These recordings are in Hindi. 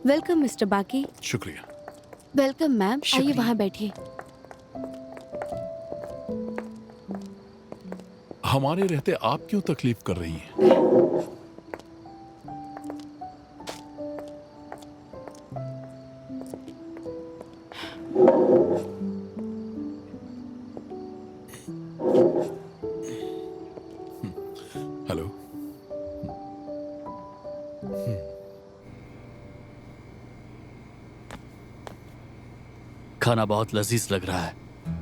वेलकम मिस्टर बाकी। शुक्रिया। वेलकम मैम, आइए वहाँ बैठिए। हमारे रहते आप क्यों तकलीफ कर रही हैं? हेलो। खाना बहुत लजीज लग रहा है।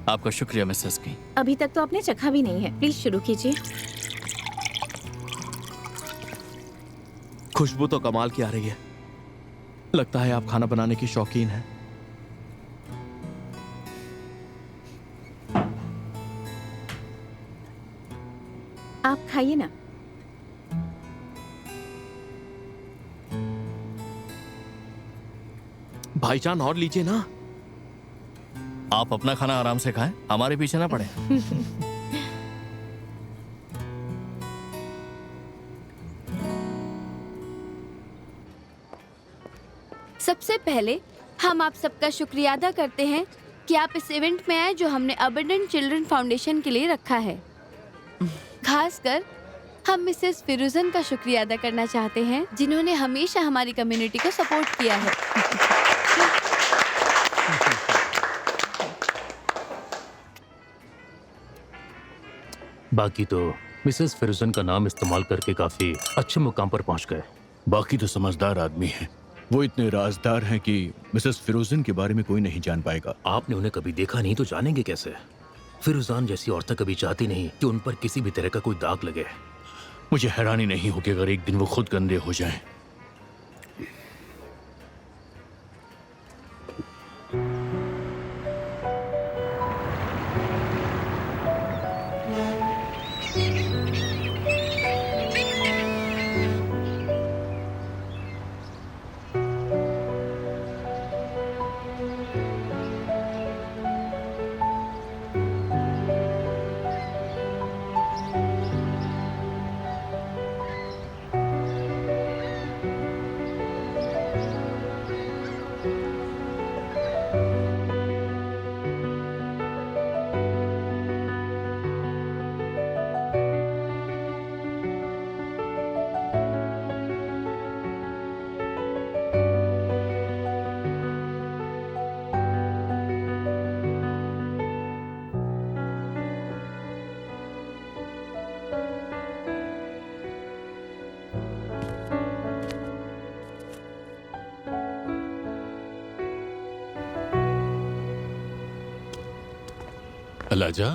आपका शुक्रिया मिसेस की। अभी तक तो आपने चखा भी नहीं है, प्लीज शुरू कीजिए। खुशबू तो कमाल की आ रही है। लगता है आप खाना बनाने की शौकीन हैं। आप खाइए ना। भाईजान और लीजिए ना। आप अपना खाना आराम से खाएं, हमारे पीछे ना पड़े। सबसे पहले हम आप सबका शुक्रिया अदा करते हैं कि आप इस इवेंट में आए जो हमने अबंडेंट चिल्ड्रन फाउंडेशन के लिए रखा है। खासकर हम मिसेस फिरोजन का शुक्रिया अदा करना चाहते हैं जिन्होंने हमेशा हमारी कम्युनिटी को सपोर्ट किया है। बाकी तो मिसेस फिरोजन का नाम इस्तेमाल करके काफी अच्छे मुकाम पर पहुंच गए। बाकी तो समझदार आदमी हैं। वो इतने राजदार हैं कि मिसेस फिरोजन के बारे में कोई नहीं जान पाएगा। आपने उन्हें कभी देखा नहीं तो जानेंगे कैसे? फिरोजान जैसी औरतें कभी चाहती नहीं कि उन पर किसी भी तरह का कोई दाग लगे। मुझे हैरानी नहीं होगी अगर एक दिन वो खुद गंदे हो जाएं। अलाजा,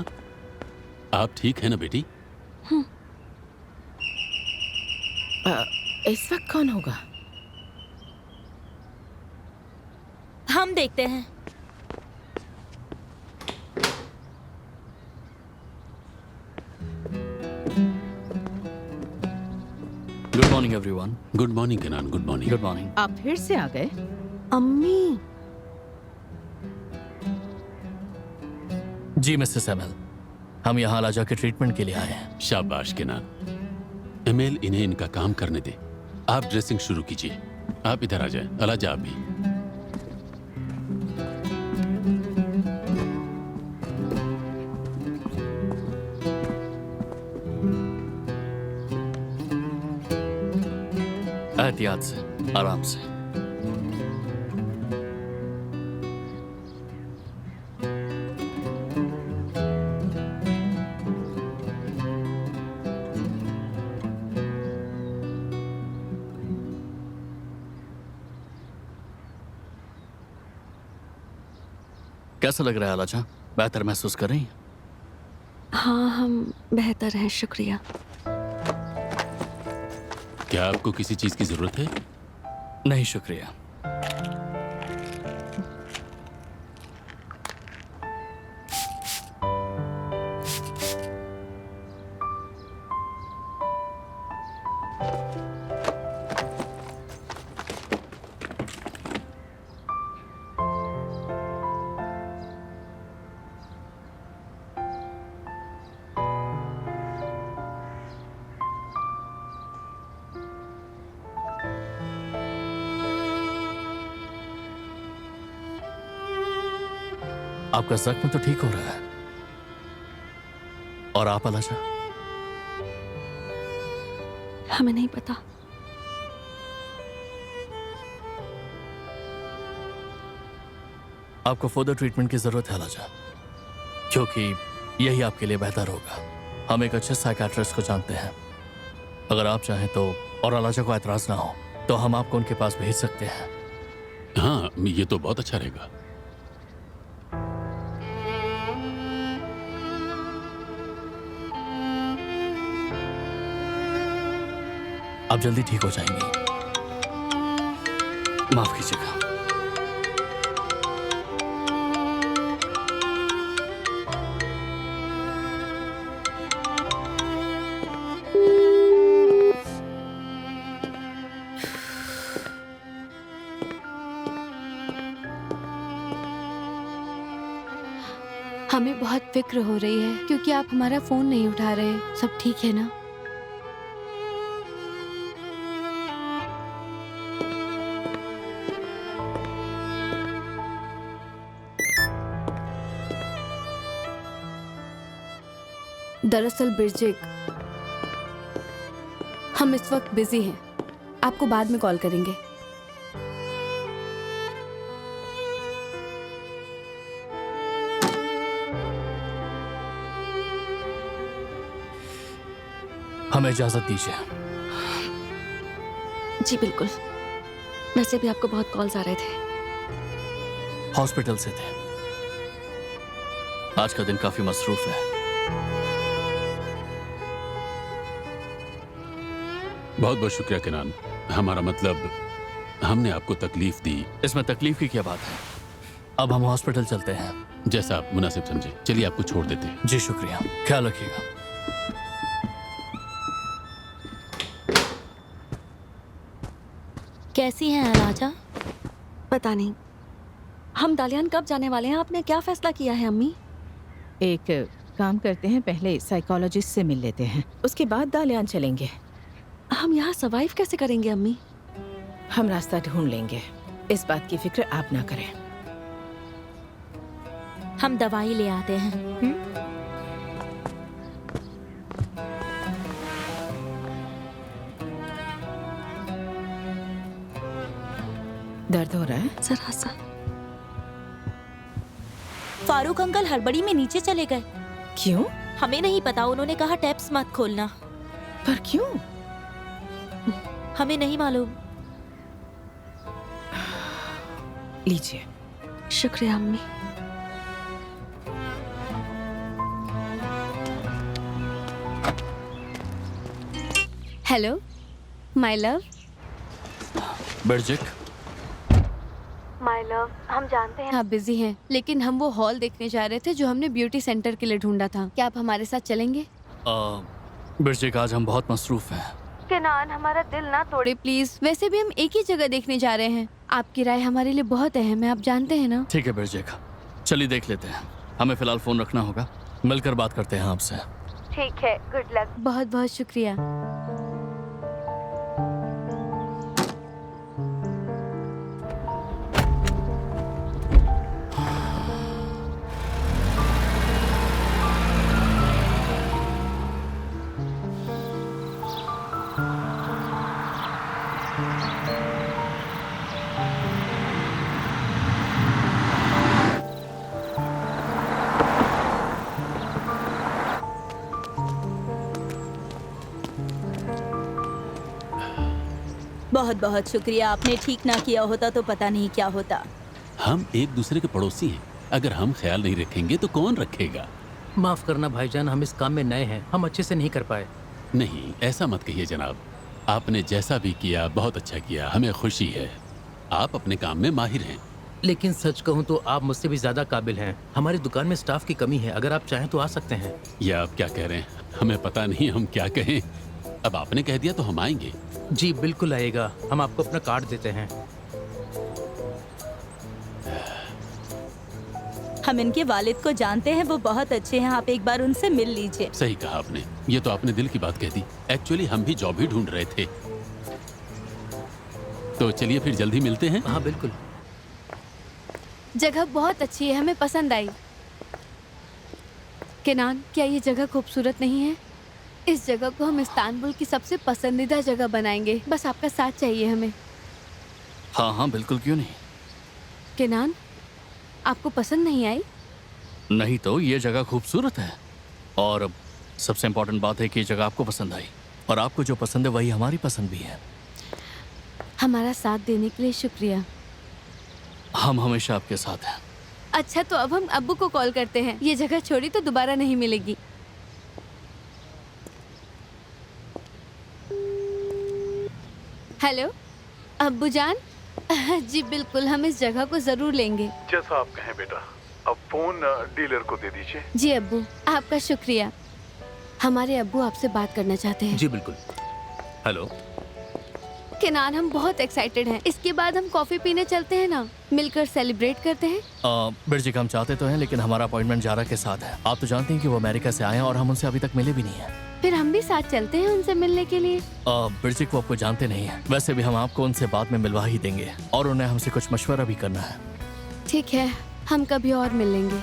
आप ठीक है ना बेटी? इस वक्त कौन होगा? हम देखते हैं। Good morning everyone. Good morning Kanan, good morning. Good morning. आप फिर से आ गए? अम्मी, जी मिसेस एमएल, हम यहाँ अलाजा के ट्रीटमेंट के लिए आए हैं। शाबाश कनान। एमेल, इन्हें इनका काम करने दे। आप ड्रेसिंग शुरू कीजिए। आप इधर आ जाएं। अलाजा, आप भी। एहतियात से, आराम से। कैसा लग रहा है अलाजा? बेहतर महसूस कर रही हैं? हाँ, हम बेहतर हैं, शुक्रिया। क्या आपको किसी चीज की जरूरत है? नहीं शुक्रिया। आपका जख्म तो ठीक हो रहा है। और आप अलाशा? हमें नहीं पता। आपको फर्दर ट्रीटमेंट की जरूरत है अलाशा, क्योंकि यही आपके लिए बेहतर होगा। हम एक अच्छे साइकियाट्रिस्ट को जानते हैं। अगर आप चाहें तो, और अलाशा को एतराज ना हो, तो हम आपको उनके पास भेज सकते हैं। हाँ, ये तो बहुत अच्छा रहेगा। आप जल्दी ठीक हो जाएंगी। माफ कीजिएगा। हमें बहुत फिक्र हो रही है क्योंकि आप हमारा फोन नहीं उठा रहे। सब ठीक है ना? दरअसल बिरजिक, हम इस वक्त बिजी हैं। आपको बाद में कॉल करेंगे। हमें इजाजत दीजिए। जी बिल्कुल। वैसे भी आपको बहुत कॉल्स आ रहे थे। हॉस्पिटल से थे। आज का दिन काफी मसरूफ है। बहुत बहुत शुक्रिया किनान। हमारा मतलब, हमने आपको तकलीफ दी। इसमें तकलीफ की क्या बात है? अब हम हॉस्पिटल चलते हैं। जैसा आप मुनासिब समझे। चलिए आपको छोड़ देते हैं। जी शुक्रिया, ख्याल रखिएगा। कैसी हैं अलाजा? पता नहीं। हम दालियान कब जाने वाले हैं? आपने क्या फैसला किया है अम्मी? एक काम करते हैं, पहले साइकोलॉजिस्ट से मिल लेते हैं, उसके बाद दालियान चलेंगे। हम यहाँ सर्वाइव कैसे करेंगे अम्मी? हम रास्ता ढूंढ लेंगे, इस बात की फिक्र आप ना करें। हम दवाई ले आते हैं। दर्द हो रहा है? जरा सा। फारूक अंकल हड़बड़ी में नीचे चले गए। क्यों? हमें नहीं पता, उन्होंने कहा टैप्स मत खोलना। पर क्यों? हमें नहीं मालूम। लीजिए। शुक्रिया अम्मी। Hello my love. बिरजिक, माय लव, हम जानते हैं आप बिजी हैं, लेकिन हम वो हॉल देखने जा रहे थे जो हमने ब्यूटी सेंटर के लिए ढूंढा था। क्या आप हमारे साथ चलेंगे? बिरजिक, आज हम बहुत मसरूफ हैं। किनान, हमारा दिल ना तोड़े प्लीज। वैसे भी हम एक ही जगह देखने जा रहे हैं। आपकी राय हमारे लिए बहुत अहम है, आप जानते हैं ना। ठीक है बिरजिक, चलिए देख लेते हैं। हमें फिलहाल फोन रखना होगा, मिलकर बात करते हैं आपसे। ठीक है, गुड लक। बहुत बहुत शुक्रिया। बहुत बहुत शुक्रिया। आपने ठीक ना किया होता तो पता नहीं क्या होता। हम एक दूसरे के पड़ोसी हैं। अगर हम ख्याल नहीं रखेंगे तो कौन रखेगा? माफ करना भाईजान, हम इस काम में नए हैं, हम अच्छे से नहीं कर पाए। नहीं, ऐसा मत कहिए जनाब। आपने जैसा भी किया बहुत अच्छा किया, हमें खुशी है। आप अपने काम में माहिर हैं। लेकिन सच कहूँ तो आप मुझसे भी ज्यादा काबिल हैं। हमारी दुकान में स्टाफ की कमी है, अगर आप चाहें तो आ सकते हैं। ये आप क्या कह रहे हैं? हमें पता नहीं हम क्या कहें। अब आपने कह दिया तो हम आएंगे। जी बिल्कुल आएगा, हम आपको अपना कार्ड देते हैं। हम इनके वालिद को जानते हैं, वो बहुत अच्छे हैं। आप एक बार उनसे मिल लीजिए। सही कहा आपने, ये तो आपने दिल की बात कह दी। एक्चुअली हम भी जॉब ही ढूंढ रहे थे। तो चलिए फिर जल्दी मिलते हैं। हाँ बिल्कुल। जगह बहुत अच्छी है, हमें पसंद आई। केनान, क्या ये जगह खूबसूरत नहीं है? इस जगह को हम इस्तांबुल की सबसे पसंदीदा जगह बनाएंगे। बस आपका साथ चाहिए हमें। हाँ हाँ बिल्कुल, क्यों नहीं। केनान, आपको पसंद नहीं आई? नहीं तो ये जगह खूबसूरत है, और सबसे इम्पोर्टेंट बात है कि ये जगह आपको पसंद आई, और आपको जो पसंद है वही हमारी पसंद भी है। हमारा साथ देने के लिए शुक्रिया। हम हमेशा आपके साथ हैं। अच्छा, तो अब हम अब्बू को कॉल करते हैं। ये जगह छोड़ी तो दोबारा नहीं मिलेगी। हेलो अब्बू जान। जी बिल्कुल, हम इस जगह को जरूर लेंगे। जैसा आप कहें बेटा। अब फोन डीलर को दे दीजिए। जी अब्बू, आपका शुक्रिया। हमारे अब्बू आपसे बात करना चाहते हैं। जी बिल्कुल। हेलो। केनान, हम बहुत एक्साइटेड हैं। इसके बाद हम कॉफी पीने चलते हैं ना, मिलकर सेलिब्रेट करते हैं। बिरजिक, हम चाहते तो हैं लेकिन हमारा अपॉइंटमेंट जारा के साथ है। आप तो जानते हैं कि वो अमेरिका से आए हैं और हम उनसे अभी तक मिले भी नहीं हैं। फिर हम भी साथ चलते हैं उनसे मिलने के लिए। बिरजिक, वो आपको जानते नहीं है। वैसे भी हम आपको उनसे बाद में मिलवा ही देंगे, और उन्हें हमसे कुछ मशवरा भी करना है। ठीक है, हम कभी और मिल लेंगे।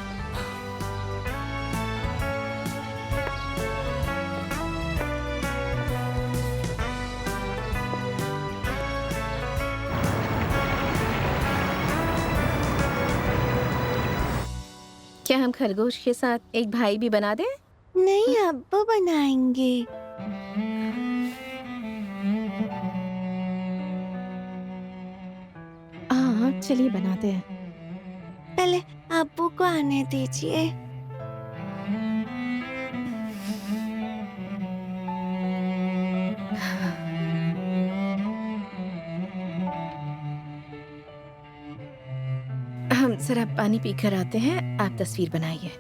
क्या हम खरगोश के साथ एक भाई भी बना दें? नहीं, अब्बू बनाएंगे। हाँ चलिए बनाते हैं। पहले अब्बू को आने दीजिए। हम जरा पानी पी कर आते हैं, आप तस्वीर बनाइए।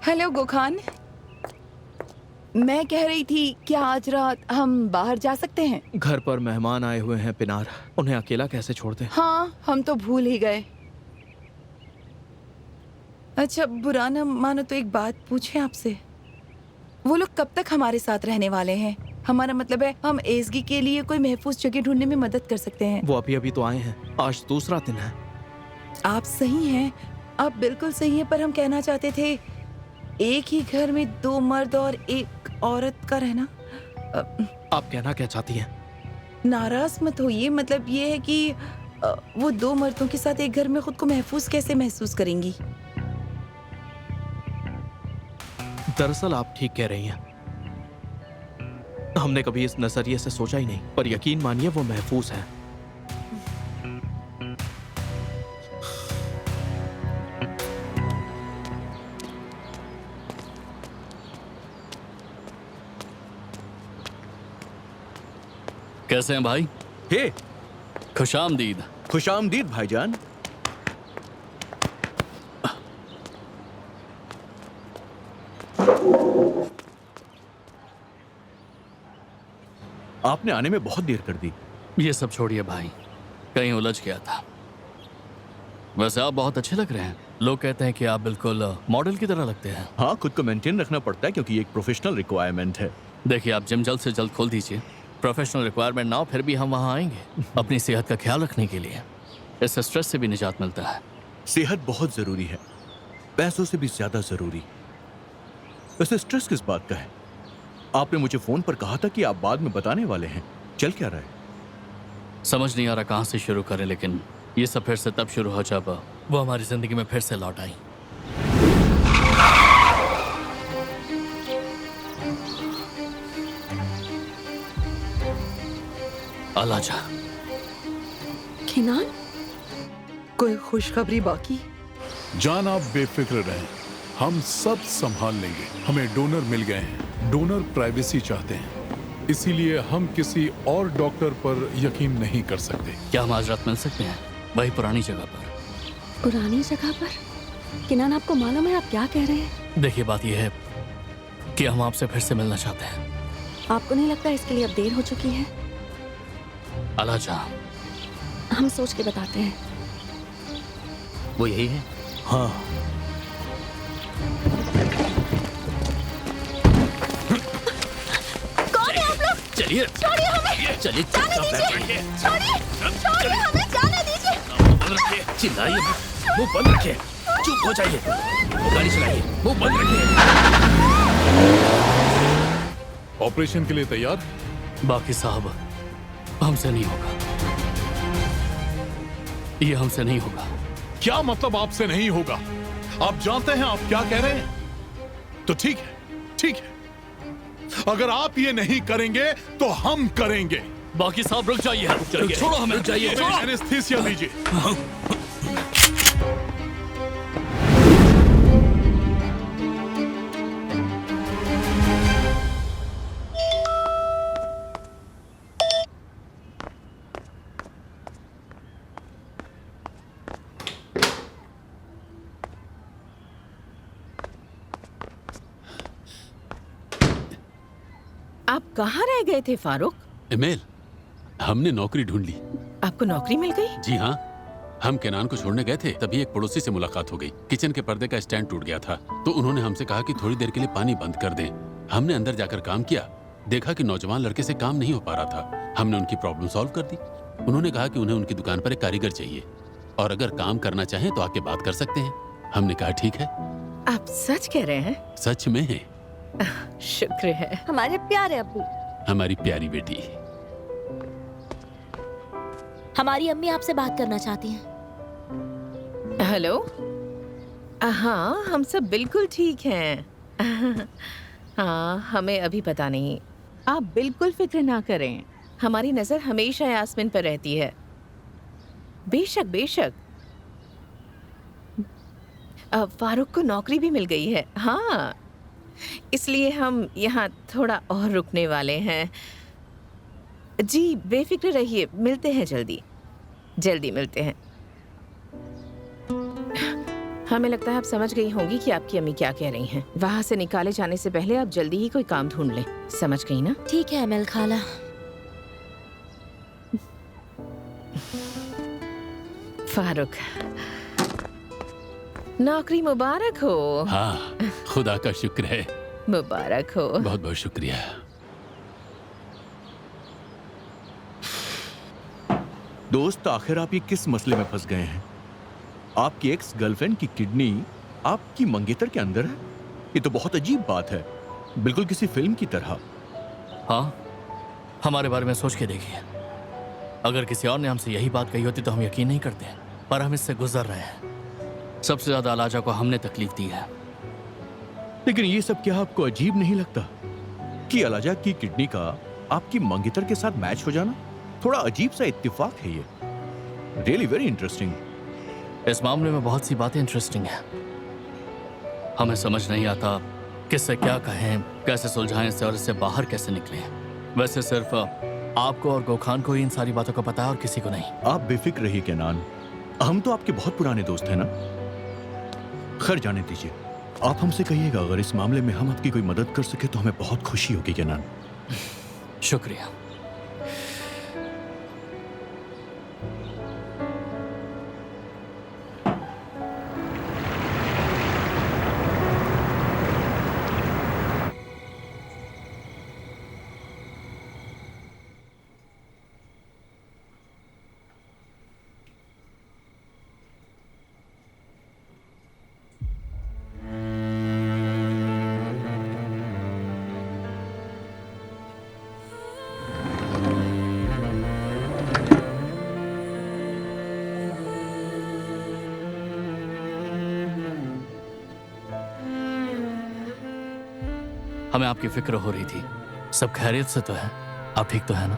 हेलो गोखान, मैं कह रही थी क्या आज रात हम बाहर जा सकते हैं? घर पर मेहमान आए हुए हैं पिनार, उन्हें अकेला कैसे छोड़ दें? हाँ, हम तो भूल ही गए। अच्छा, बुरा न मानो तो एक बात पूछें आपसे। वो लोग कब तक हमारे साथ रहने वाले हैं? हमारा मतलब है हम एसगी के लिए कोई महफूज जगह ढूंढने में मदद कर सकते हैं। वो अभी तो आए हैं, आज दूसरा दिन है। आप सही हैं, आप बिल्कुल सही हैं, पर हम कहना चाहते थे एक ही घर में दो मर्द और एक औरत का रहना। आप कहना क्या चाहती हैं? नाराज मत होइए, मतलब ये है कि वो दो मर्दों के साथ एक घर में खुद को महफूज कैसे महसूस करेंगी? दरअसल आप ठीक कह रही हैं, हमने कभी इस नजरिए से सोचा ही नहीं, पर यकीन मानिए वो महफूज है। कैसे हैं भाई? हे, खुशामदीद। खुशामदीद भाईजान। आपने आने में बहुत देर कर दी। ये सब छोड़िए भाई, कहीं उलझ गया था। वैसे आप बहुत अच्छे लग रहे हैं। लोग कहते हैं कि आप बिल्कुल मॉडल की तरह लगते हैं। हाँ, खुद को मेंटेन रखना पड़ता है क्योंकि ये एक प्रोफेशनल रिक्वायरमेंट है। देखिए, आप जिम जल्द से जल्द खोल दीजिए। प्रोफेशनल रिक्वायरमेंट ना हो फिर भी हम वहाँ आएंगे अपनी सेहत का ख्याल रखने के लिए। इससे स्ट्रेस से भी निजात मिलता है। सेहत बहुत जरूरी है, पैसों से भी ज्यादा जरूरी। वैसे स्ट्रेस किस बात का है? आपने मुझे फोन पर कहा था कि आप बाद में बताने वाले हैं। चल क्या रहा है? समझ नहीं आ रहा कहाँ से शुरू करें, लेकिन ये सब फिर से तब शुरू हो जब वो हमारी जिंदगी में फिर से लौट आई। अलाजा। केनान, कोई खुशखबरी बाकी? जान, आप बेफिक्र रहें, हम सब संभाल लेंगे। हमें डोनर मिल गए हैं। डोनर प्राइवेसी चाहते हैं, इसीलिए हम किसी और डॉक्टर पर यकीन नहीं कर सकते। क्या हम आज रात मिल सकते हैं वही पुरानी जगह पर? पुरानी जगह पर? किनान, आपको मालूम है आप क्या कह रहे हैं? देखिए, बात यह है कि हम आपसे फिर से मिलना चाहते हैं। आपको नहीं लगता इसके लिए अब देर हो चुकी है? अलाजा, हम सोच के बताते हैं। वो यही है? हाँ। कौन है आप लोग? चलिए छोड़िए हमें! चलिए, जाने दीजिए! छोड़िए हमें, जाने दीजिए! बंद रखिए, चिल्लाइए मत, मुंह बंद रखिए, चुप हो जाइए, गाड़ी चलाइए, मुंह बंद रखिए। ऑपरेशन के लिए तैयार? बाकी साहब, हमसे नहीं होगा, ये हमसे नहीं होगा। क्या मतलब आपसे नहीं होगा? आप जानते हैं आप क्या कह रहे हैं? तो ठीक है, ठीक है। अगर आप ये नहीं करेंगे तो हम करेंगे। बाकी साहब रुक जाइए, छोड़ो हमें, रुक जाइए, एनेस्थीसिया लीजिए। आप कहाँ रह गए थे फारूक? एमेल, हमने नौकरी ढूंढ ली। आपको नौकरी मिल गई? जी हाँ, हम केनान को छोड़ने गए थे, तभी एक पड़ोसी से मुलाकात हो गई। किचन के पर्दे का स्टैंड टूट गया था, तो उन्होंने हमसे कहा कि थोड़ी देर के लिए पानी बंद कर दें। हमने अंदर जाकर काम किया, देखा कि नौजवान लड़के से काम नहीं हो पा रहा था। हमने उनकी प्रॉब्लम सॉल्व कर दी। उन्होंने कहा कि उन्हें उनकी दुकान पर एक कारीगर चाहिए और अगर काम करना चाहें तो आके बात कर सकते हैं। हमने कहा ठीक है। आप सच कह रहे हैं? सच में है। शुक्र है। हमारे प्यारे अब्बू। हमारी प्यारी बेटी। हमारी अम्मी आपसे बात करना चाहती हैं। हेलो। हाँ, हम सब बिल्कुल ठीक हैं। हाँ, हमें अभी पता नहीं। आप बिल्कुल फिक्र ना करें, हमारी नजर हमेशा यास्मिन पर रहती है। बेशक बेशक। फारूक को नौकरी भी मिल गई है। हाँ, इसलिए हम यहाँ थोड़ा और रुकने वाले हैं। जी बेफिक्र रहिए, मिलते हैं जल्दी, जल्दी मिलते हैं। हमें लगता है आप समझ गई होंगी कि आपकी अम्मी क्या कह रही हैं। वहाँ से निकाले जाने से पहले आप जल्दी ही कोई काम ढूंढ लें। समझ गई ना? ठीक है अमेल खाला। फारूक, नौकरी मुबारक हो। हाँ, खुदा का शुक्र है। मुबारक हो। बहुत बहुत शुक्रिया। दोस्त, आखिर आप ये किस मसले में फंस गए हैं? आपकी एक्स गर्लफ्रेंड की किडनी आपकी मंगेतर के अंदर है? ये तो बहुत अजीब बात है, बिल्कुल किसी फिल्म की तरह। हाँ, हमारे बारे में सोच के देखिए। अगर किसी और ने हमसे यही बात कही होती तो हम यकीन नहीं करते, पर हम इससे गुजर रहे हैं। सबसे ज्यादा अलाजा को हमने तकलीफ दी है। लेकिन ये सब क्या आपको अजीब नहीं लगता कि अलाजा की किडनी का आपकी मंगेतर के साथ मैच हो जाना? थोड़ा अजीब सा इत्तेफाक है ये। Really very interesting. इस मामले में बहुत सी बातें इंटरेस्टिंग हैं। हमें समझ नहीं आता किससे क्या कहें, कैसे सुलझाएं इसे और इससे बाहर कैसे निकलें। वैसे सिर्फ आपको और गोखान को ही इन सारी बातों का पता है और किसी को नहीं। आप बेफिक्र रहिए केनान, हम तो आपके बहुत पुराने दोस्त हैं ना। खैर जाने दीजिए, आप हमसे कहिएगा अगर इस मामले में हम आपकी कोई मदद कर सके तो हमें बहुत खुशी होगी केनान। शुक्रिया। हमें आपकी फिक्र हो रही थी। सब खैरियत से तो है? आप ठीक तो है ना?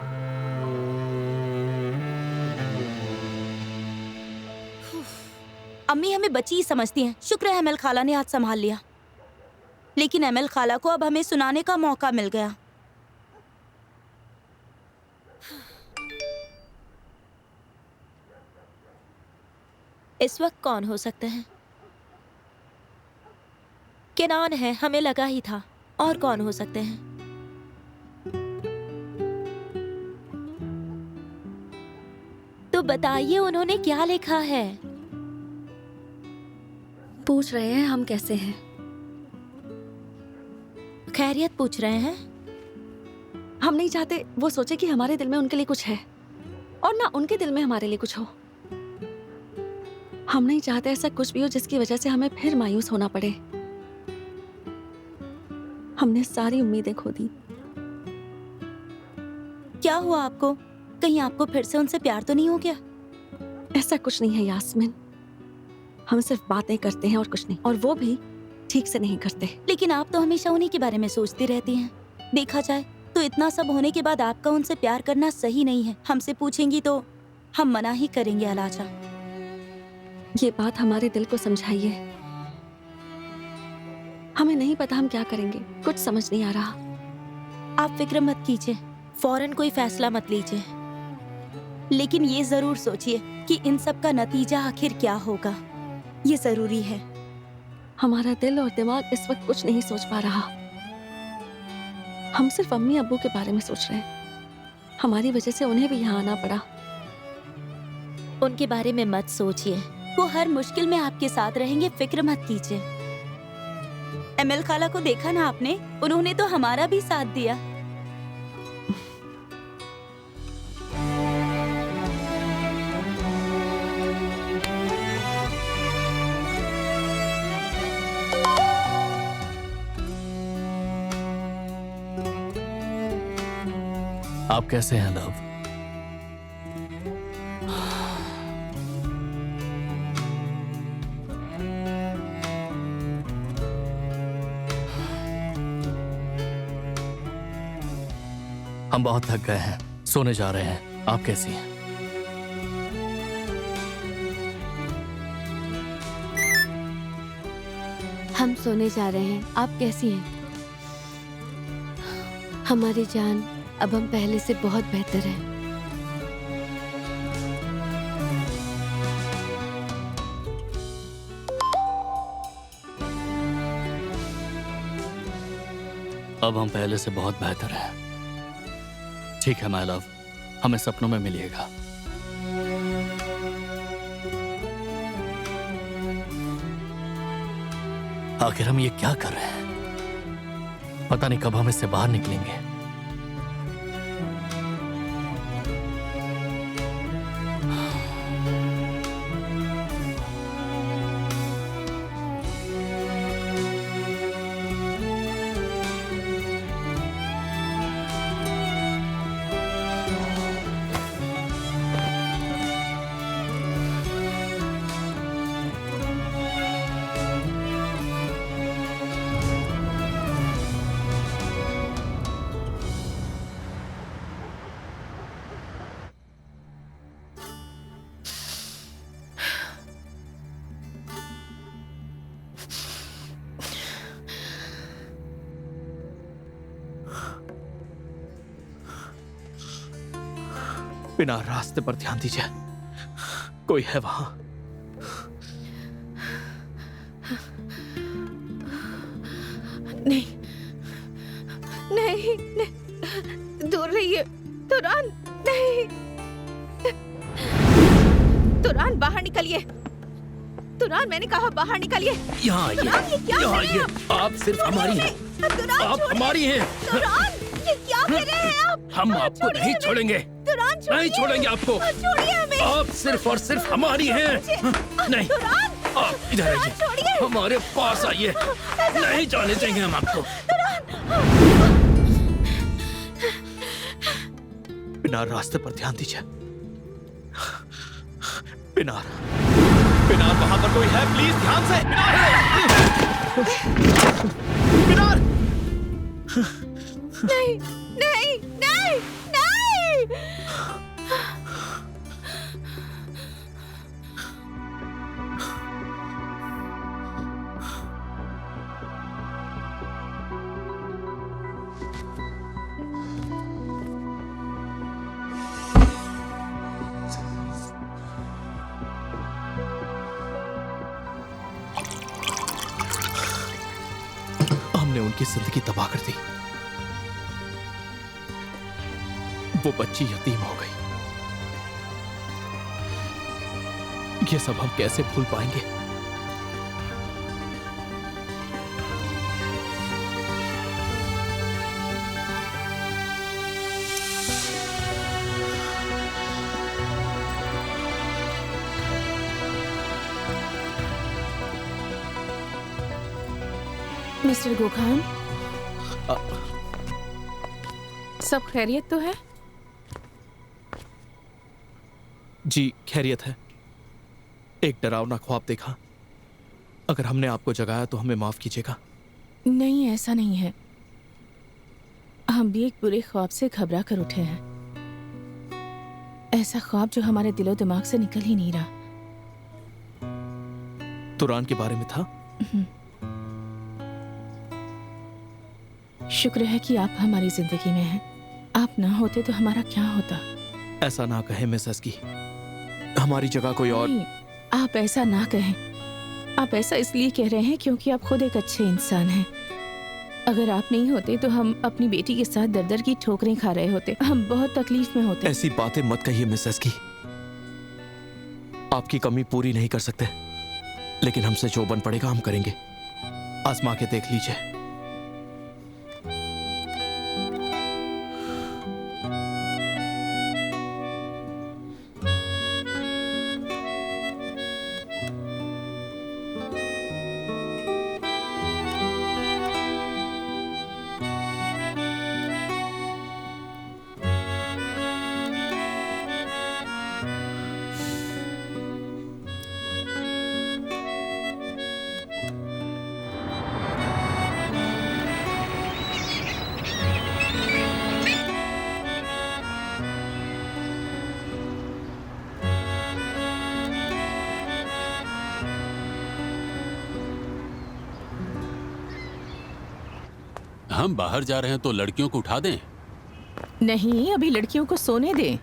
अम्मी हमें बच्ची ही समझती हैं। शुक्र है अमेल खाला ने हाथ संभाल लिया। लेकिन अमेल खाला को अब हमें सुनाने का मौका मिल गया। इस वक्त कौन हो सकते हैं? केनान है, हमें लगा ही था। और कौन हो सकते हैं? तो बताइए उन्होंने क्या लिखा है? पूछ रहे हैं हम कैसे हैं। खैरियत पूछ रहे हैं? हम नहीं चाहते वो सोचे कि हमारे दिल में उनके लिए कुछ है और ना उनके दिल में हमारे लिए कुछ हो। हम नहीं चाहते ऐसा कुछ भी हो जिसकी वजह से हमें फिर मायूस होना पड़े। हमने सारी उम्मीदें खो दी। क्या हुआ आपको? कहीं आपको फिर से उनसे प्यार तो नहीं हो गया? ऐसा कुछ नहीं है यास्मीन, हम सिर्फ बातें करते हैं और कुछ नहीं, और वो भी ठीक से नहीं करते। लेकिन आप तो हमेशा उन्हीं के बारे में सोचती रहती हैं। देखा जाए तो इतना सब होने के बाद आपका उनसे प्यार करना सही नहीं है। हमसे पूछेंगी तो हम मना ही करेंगे अलाजा। ये बात हमारे दिल को समझाइए। हमें नहीं पता हम क्या करेंगे, कुछ समझ नहीं आ रहा। आप फिक्र मत कीजिए, फौरन कोई फैसला मत लीजिए, लेकिन ये जरूर सोचिए कि इन सब का नतीजा आखिर क्या होगा। ये जरूरी है। हमारा दिल और दिमाग इस वक्त कुछ नहीं सोच पा रहा। हम सिर्फ अम्मी अब्बू के बारे में सोच रहे हैं। हमारी वजह से उन्हें भी यहाँ आना पड़ा। उनके बारे में मत सोचिए, वो हर मुश्किल में आपके साथ रहेंगे, फिक्र मत कीजिए। एमएल खाला को देखा ना आपने? उन्होंने तो हमारा भी साथ दिया। आप कैसे हैं लव? हम बहुत थक गए हैं, सोने जा रहे हैं। आप कैसी हैं? हम सोने जा रहे हैं। आप कैसी हैं? हमारी जान, अब हम पहले से बहुत बेहतर हैं। अब हम पहले से बहुत बेहतर हैं। ठीक है माय लव, हमें सपनों में मिलिएगा। आखिर हम ये क्या कर रहे हैं? पता नहीं कब हम इससे बाहर निकलेंगे। बिना रास्ते पर ध्यान दीजिए, कोई है वहां। नहीं नहीं, नहीं, दूर रहिए। तुरान, नहीं। तुरान बाहर निकलिए। तुरान, मैंने कहा बाहर निकलिए। यहाँ आइए, तुरान, ये क्या यहाँ कर रहे हैं आइए। आप सिर्फ हमारी हैं। तुरान, आप छोड़िए। हमारी हैं। तुरान, ये क्या कर रहे हैं आप? हम आपको छोड़िए नहीं हमें। छोड़ेंगे। तुरान, छोड़िए। नहीं छोड़ेंगे आपको। छोड़िए हमें। आप सिर्फ और सिर्फ हमारी हैं। नहीं, तुरान, आप इधर आइए, छोड़िए। हमारे पास आइए। नहीं जाने देंगे हम आपको। बिना रास्ते पर ध्यान दीजिए। पिनार, पिनार, वहां पर कोई है? प्लीज ध्यान से। पिनार, नहीं नहीं नहीं नहीं। उनकी जिंदगी तबाह कर दी। वो बच्ची यतीम हो गई। ये सब हम कैसे भूल पाएंगे? मिस्टर गोखान, सब खैरियत तो है? जी खैरियत है। एक डरावना ख्वाब देखा। अगर हमने आपको जगाया तो हमें माफ कीजिएगा। नहीं, ऐसा नहीं है। हम भी एक बुरे ख्वाब से घबरा कर उठे हैं। ऐसा ख्वाब जो हमारे दिलो दिमाग से निकल ही नहीं रहा। तुरान के बारे में था। शुक्र है कि आप हमारी जिंदगी में हैं। आप ना होते तो हमारा क्या होता? ऐसा ना कहे मिस एस्की। हमारी जगह कोई और। नहीं, आप ऐसा ना कहें। आप ऐसा इसलिए कह रहे हैं क्योंकि आप खुद एक अच्छे इंसान हैं। अगर आप नहीं होते तो हम अपनी बेटी के साथ दर दर की ठोकरें खा रहे होते। हम बहुत तकलीफ में होते। ऐसी बातें मत कहिए मिस एस्की। आपकी कमी पूरी नहीं कर सकते, लेकिन हमसे जो बन पड़ेगा हम करेंगे। आजमा के देख लीजिए। हम बाहर जा रहे हैं तो लड़कियों को उठा दें? नहीं, अभी लड़कियों को सोने दें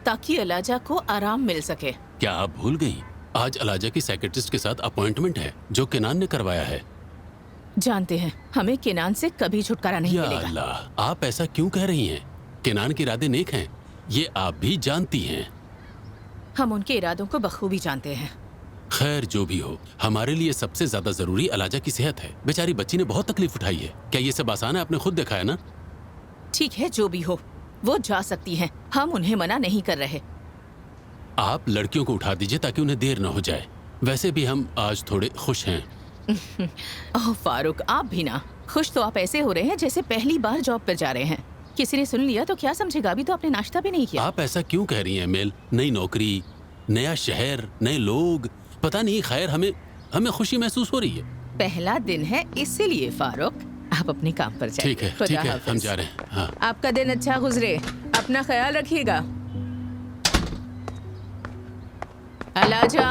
ताकि अलाजा को आराम मिल सके। क्या आप भूल गई? आज अलाजा की साइकियाट्रिस्ट के साथ अपॉइंटमेंट है जो केनान ने करवाया है। जानते हैं, हमें केनान से कभी छुटकारा नहीं मिलेगा। या अल्लाह, आप ऐसा क्यों कह रही हैं? केनान के इरादे नेक हैं, ये आप भी जानती हैं। हम उनके इरादों को बखूबी जानते हैं। खैर जो भी हो, हमारे लिए सबसे ज्यादा जरूरी अलाजा की सेहत है। बेचारी बच्ची ने बहुत तकलीफ उठाई है। क्या ये सब आसान है? आपने खुद देखा है ना। ठीक है, जो भी हो, वो जा सकती हैं। हम उन्हें मना नहीं कर रहे। आप लड़कियों को उठा दीजिए ताकि उन्हें देर न हो जाए। वैसे भी हम आज थोड़े खुश हैं। ओह फारूक, आप भी ना। खुश तो आप ऐसे हो रहे हैं जैसे पहली बार जॉब पर जा रहे हैं। किसी ने सुन लिया तो क्या समझेगा? अभी तो आपने नाश्ता भी नहीं किया। आप ऐसा क्यों कह रही हैं मेल? नई नौकरी, नया शहर, नए लोग, पता नहीं। खैर, हमें खुशी महसूस हो रही है। पहला दिन है इसीलिए फारूक, आप अपने काम पर जाइए। ठीक है, ठीक है, हम जा रहे हैं। हाँ। आपका दिन अच्छा गुजरे, अपना ख्याल रखिएगा। अलाजा,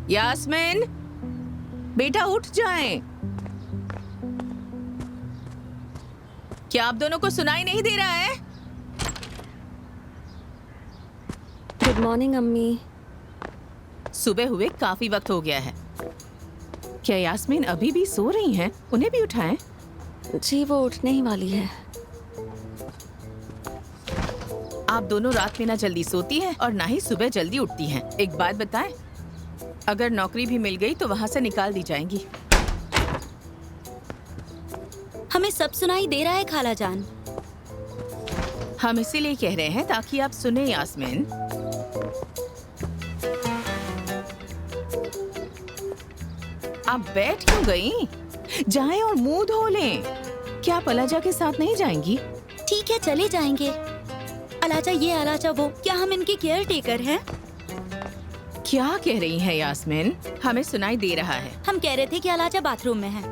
यास्मीन, बेटा उठ जाएं। क्या आप दोनों को सुनाई नहीं दे रहा है? गुड मॉर्निंग अम्मी। सुबह हुए काफी वक्त हो गया है। क्या यास्मीन अभी भी सो रही हैं? उन्हें भी उठाएं। जी वो उठने ही वाली है। आप दोनों रात में ना जल्दी सोती हैं और ना ही सुबह जल्दी उठती हैं। एक बात बताएं, अगर नौकरी भी मिल गई तो वहाँ से निकाल दी जाएंगी। हमें सब सुनाई दे रहा है खाला जान। हम इसीलिए कह रहे हैं ताकि आप सुने यास्मीन। आप बैठ क्यों गई? जाएं और मुंह धो लें। क्या आप अलाजा के साथ नहीं जाएंगी? ठीक है, चले जाएंगे। अलाजा ये, अलाजा वो, क्या हम इनके केयर टेकर हैं? क्या कह रही हैं यास्मीन? हमें सुनाई दे रहा है। हम कह रहे थे कि अलाजा बाथरूम में है।